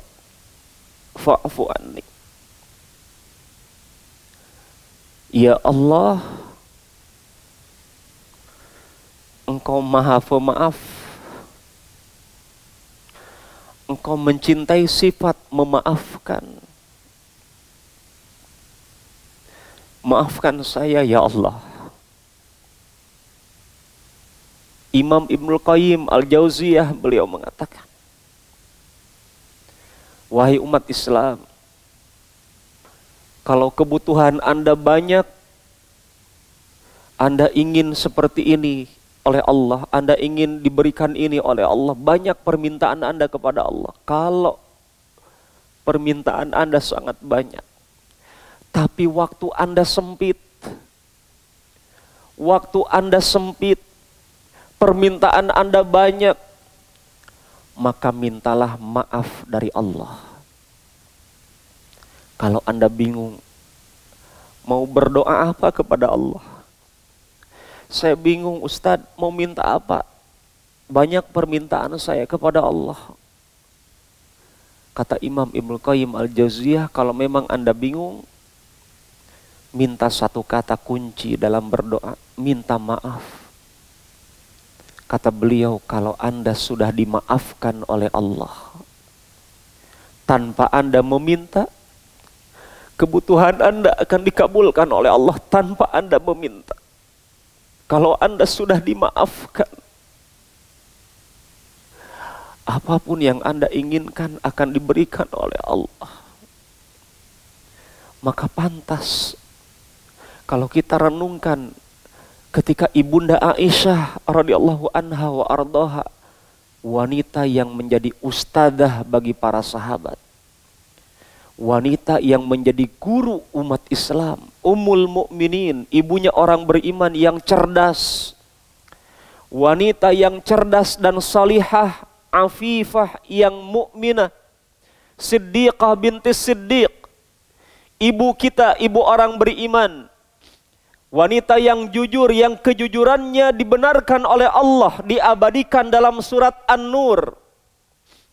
fa'fu anni. Ya Allah, Engkau maha pemaaf. Engkau mencintai sifat memaafkan. Maafkan saya ya Allah. Imam Ibnul Qayyim Al-Jauziyah beliau mengatakan, wahai umat Islam, kalau kebutuhan Anda banyak, Anda ingin seperti ini oleh Allah, Anda ingin diberikan ini oleh Allah, banyak permintaan Anda kepada Allah. Kalau permintaan Anda sangat banyak, tapi waktu Anda sempit, permintaan Anda banyak, maka mintalah maaf dari Allah. Kalau Anda bingung mau berdoa apa kepada Allah, saya bingung Ustadz mau minta apa, banyak permintaan saya kepada Allah. Kata Imam Ibnul Qayyim Al-Jauziyah, kalau memang Anda bingung, minta satu kata kunci dalam berdoa, minta maaf. Kata beliau, kalau Anda sudah dimaafkan oleh Allah, tanpa Anda meminta, kebutuhan Anda akan dikabulkan oleh Allah tanpa Anda meminta. Kalau Anda sudah dimaafkan, apapun yang Anda inginkan akan diberikan oleh Allah. Maka pantas kalau kita renungkan ketika Ibunda Aisyah radhiyallahu anha wa ardhaha, wanita yang menjadi ustadzah bagi para sahabat, wanita yang menjadi guru umat Islam, Ummul Mukminin, ibunya orang beriman yang cerdas, wanita yang cerdas dan salihah, afifah yang mukminah, Siddiqah binti Siddiq, ibu kita, ibu orang beriman, wanita yang jujur, yang kejujurannya dibenarkan oleh Allah, diabadikan dalam surat An-Nur,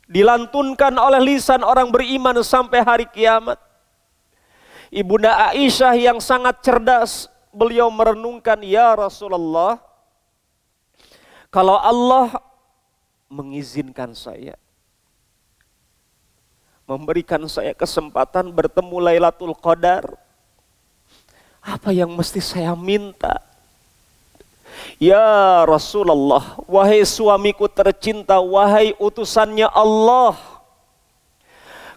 dilantunkan oleh lisan orang beriman sampai hari kiamat. Ibunda Aisyah yang sangat cerdas, beliau merenungkan, ya Rasulullah, kalau Allah mengizinkan saya, memberikan saya kesempatan bertemu Lailatul Qadar, apa yang mesti saya minta? Ya Rasulullah, wahai suamiku tercinta, wahai utusannya Allah,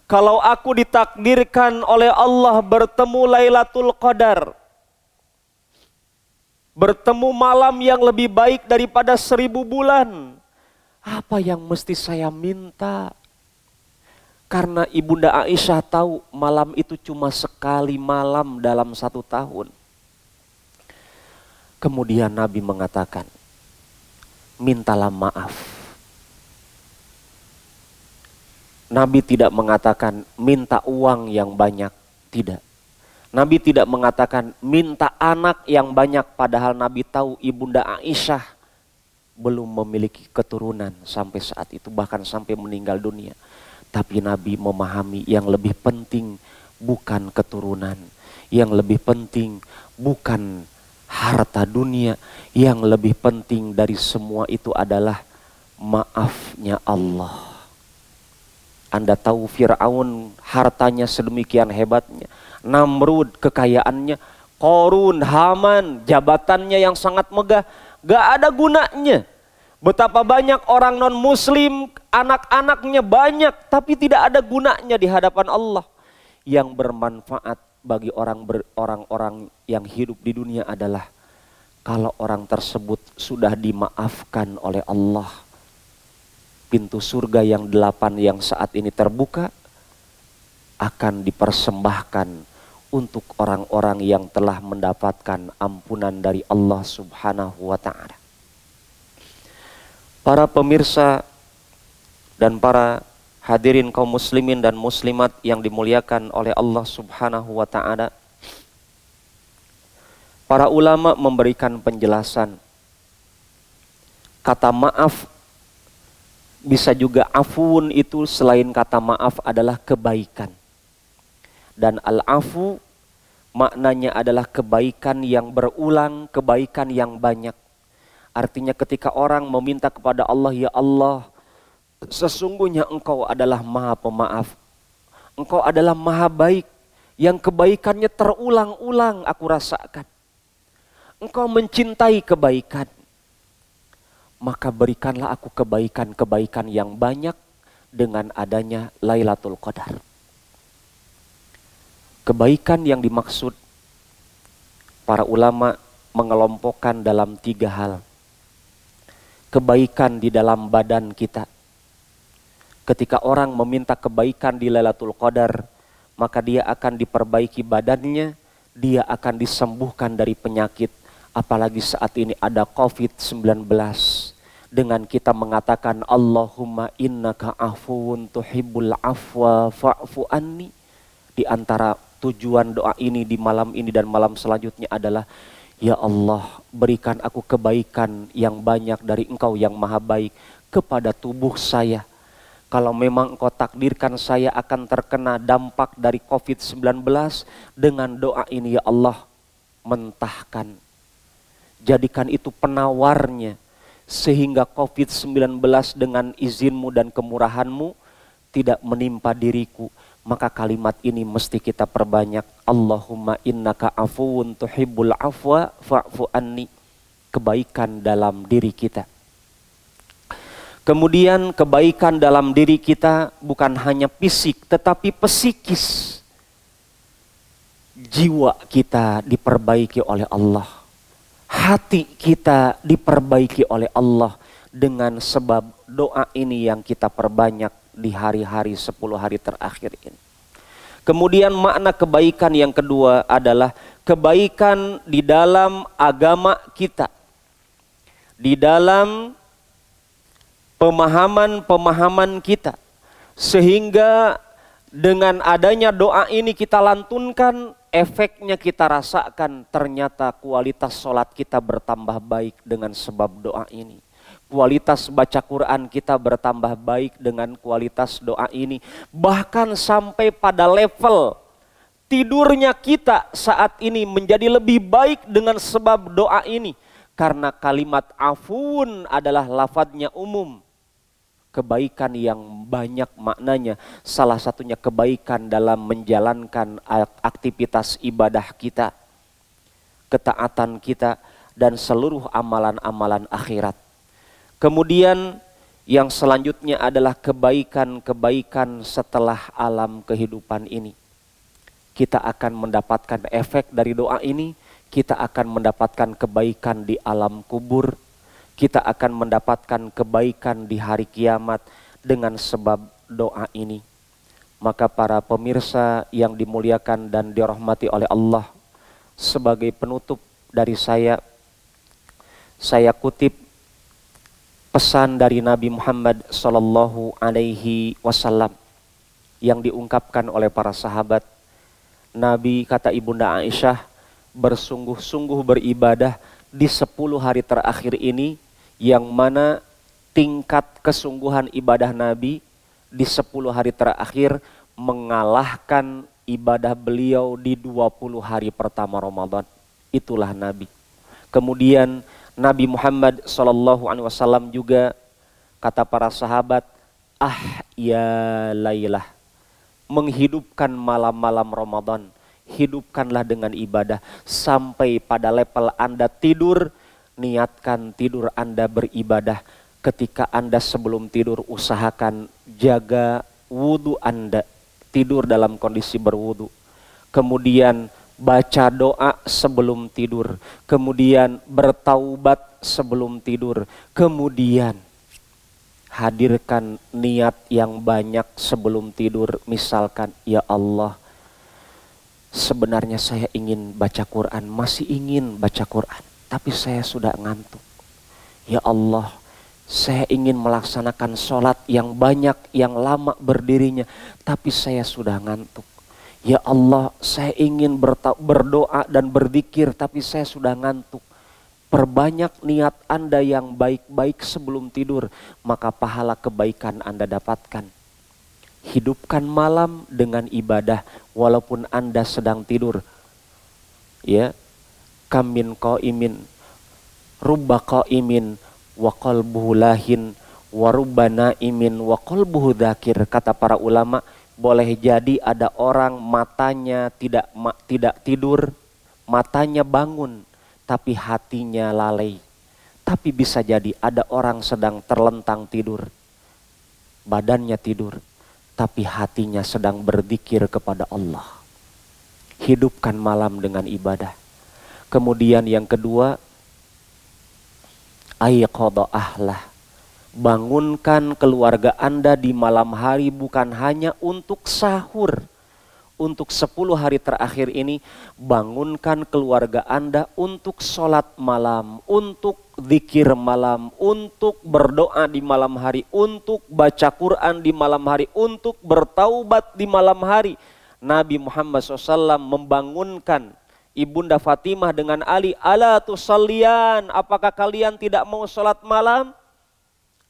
kalau aku ditakdirkan oleh Allah bertemu Lailatul Qadar, bertemu malam yang lebih baik daripada 1000 bulan, apa yang mesti saya minta? Karena Ibunda Aisyah tahu malam itu cuma sekali malam dalam 1 tahun. Kemudian Nabi mengatakan, mintalah maaf. Nabi tidak mengatakan minta uang yang banyak, tidak. Nabi tidak mengatakan minta anak yang banyak, padahal Nabi tahu Ibunda Aisyah belum memiliki keturunan sampai saat itu, bahkan sampai meninggal dunia. Tapi Nabi memahami yang lebih penting bukan keturunan, yang lebih penting bukan harta dunia, yang lebih penting dari semua itu adalah maafnya Allah. Anda tahu Fir'aun hartanya sedemikian hebatnya, Namrud kekayaannya, Qarun, Haman jabatannya yang sangat megah, gak ada gunanya. Betapa banyak orang non muslim, anak-anaknya banyak, tapi tidak ada gunanya di hadapan Allah. Yang bermanfaat bagi orang-orang yang hidup di dunia adalah kalau orang tersebut sudah dimaafkan oleh Allah. Pintu surga yang 8 yang saat ini terbuka akan dipersembahkan untuk orang-orang yang telah mendapatkan ampunan dari Allah Subhanahu wa ta'ala. Para pemirsa dan para hadirin kaum muslimin dan muslimat yang dimuliakan oleh Allah Subhanahu wa ta'ala, para ulama memberikan penjelasan. Kata maaf bisa juga afun, itu selain kata maaf adalah kebaikan. Dan al-afu maknanya adalah kebaikan yang berulang, kebaikan yang banyak. Artinya ketika orang meminta kepada Allah, ya Allah, sesungguhnya Engkau adalah Maha Pemaaf, Engkau adalah Maha Baik, yang kebaikannya terulang-ulang aku rasakan. Engkau mencintai kebaikan, maka berikanlah aku kebaikan-kebaikan yang banyak dengan adanya Lailatul Qadar. Kebaikan yang dimaksud para ulama mengelompokkan dalam 3 hal. Kebaikan di dalam badan kita. Ketika orang meminta kebaikan di Lailatul Qadar, maka dia akan diperbaiki badannya, dia akan disembuhkan dari penyakit. Apalagi saat ini ada COVID-19. Dengan kita mengatakan Allahumma innaka afuwun tuhibbul afwa fa'fu anni. Di antara tujuan doa ini di malam ini dan malam selanjutnya adalah, ya Allah, berikan aku kebaikan yang banyak dari Engkau yang maha baik kepada tubuh saya. Kalau memang Engkau takdirkan saya akan terkena dampak dari COVID-19, dengan doa ini ya Allah, mentahkan. Jadikan itu penawarnya, sehingga COVID-19 dengan izinmu dan kemurahanmu tidak menimpa diriku. Maka kalimat ini mesti kita perbanyak. Allahumma innaka afuwun tuhibbul afwa fa'fu anni. Kebaikan dalam diri kita. Kemudian kebaikan dalam diri kita bukan hanya fisik tetapi psikis. Jiwa kita diperbaiki oleh Allah. Hati kita diperbaiki oleh Allah dengan sebab doa ini yang kita perbanyak di hari-hari 10 hari terakhir ini. Kemudian makna kebaikan yang kedua adalah kebaikan di dalam agama kita. Di dalam pemahaman-pemahaman kita. Sehingga dengan adanya doa ini kita lantunkan, efeknya kita rasakan, ternyata kualitas sholat kita bertambah baik dengan sebab doa ini. Kualitas baca Quran kita bertambah baik dengan kualitas doa ini. Bahkan sampai pada level tidurnya kita saat ini menjadi lebih baik dengan sebab doa ini. Karena kalimat afun adalah lafadznya umum. Kebaikan yang banyak maknanya. Salah satunya kebaikan dalam menjalankan aktivitas ibadah kita, ketaatan kita, dan seluruh amalan-amalan akhirat. Kemudian yang selanjutnya adalah kebaikan-kebaikan setelah alam kehidupan ini. Kita akan mendapatkan efek dari doa ini, kita akan mendapatkan kebaikan di alam kubur, kita akan mendapatkan kebaikan di hari kiamat dengan sebab doa ini. Maka para pemirsa yang dimuliakan dan dirahmati oleh Allah, sebagai penutup dari saya kutip pesan dari Nabi Muhammad Sallallahu Alaihi Wasallam yang diungkapkan oleh para sahabat. Nabi, kata Ibunda Aisyah, bersungguh-sungguh beribadah di 10 hari terakhir ini, yang mana tingkat kesungguhan ibadah Nabi di 10 hari terakhir mengalahkan ibadah beliau di 20 hari pertama Ramadan. Itulah Nabi. Kemudian Nabi Muhammad SAW juga, kata para sahabat, ya Lailah, menghidupkan malam-malam Ramadan, hidupkanlah dengan ibadah sampai pada level Anda tidur, niatkan tidur Anda beribadah. Ketika Anda sebelum tidur usahakan jaga wudhu Anda, tidur dalam kondisi berwudhu. Kemudian baca doa sebelum tidur, kemudian bertaubat sebelum tidur, kemudian hadirkan niat yang banyak sebelum tidur. Misalkan, ya Allah, sebenarnya saya ingin baca Quran, masih ingin baca Quran, tapi saya sudah ngantuk. Ya Allah, saya ingin melaksanakan sholat yang banyak, yang lama berdirinya, tapi saya sudah ngantuk. Ya Allah, saya ingin berdoa dan berzikir, tapi saya sudah ngantuk. Perbanyak niat Anda yang baik-baik sebelum tidur, maka pahala kebaikan Anda dapatkan. Hidupkan malam dengan ibadah walaupun Anda sedang tidur. Ya, kamin qaimin, rubba qaimin wa qalbuhu lahin, wa rubba naimin wa qalbuhu dzakir. Kata para ulama, Boleh jadi ada orang matanya tidak tidur, matanya bangun, tapi hatinya lalai. Tapi bisa jadi ada orang sedang terlentang tidur, badannya tidur, tapi hatinya sedang berzikir kepada Allah. Hidupkan malam dengan ibadah. Kemudian yang kedua, ayqadha ahlah. Bangunkan keluarga Anda di malam hari bukan hanya untuk sahur. Untuk 10 hari terakhir ini, bangunkan keluarga Anda untuk sholat malam, untuk zikir malam, untuk berdoa di malam hari, untuk baca Quran di malam hari, untuk bertaubat di malam hari. Nabi Muhammad SAW membangunkan Ibunda Fatimah dengan Ali, ala tusallian, apakah kalian tidak mau sholat malam?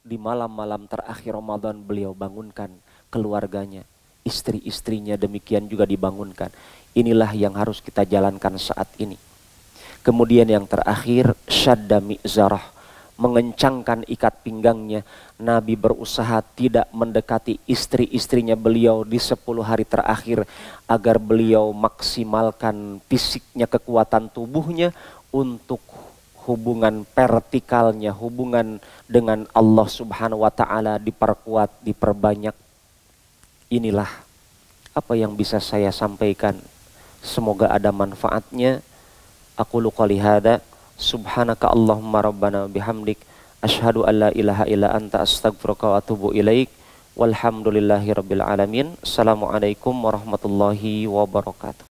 Di malam-malam terakhir Ramadan beliau bangunkan keluarganya, istri-istrinya demikian juga dibangunkan. Inilah yang harus kita jalankan saat ini. Kemudian yang terakhir, syadda mi'zarah, mengencangkan ikat pinggangnya. Nabi berusaha tidak mendekati istri-istrinya beliau di 10 hari terakhir agar beliau maksimalkan fisiknya, kekuatan tubuhnya untuk hubungan vertikalnya, hubungan dengan Allah Subhanahu wa Ta'ala diperkuat, diperbanyak. Inilah apa yang bisa saya sampaikan. Semoga ada manfaatnya. Aku qouli hada, subhanaka Allahumma rabbana bihamdik, asyhadu an la ilaha illa anta astaghfiruka wa atubu ilaik. Walhamdulillahi rabbil alamin. Assalamualaikum warahmatullahi wabarakatuh.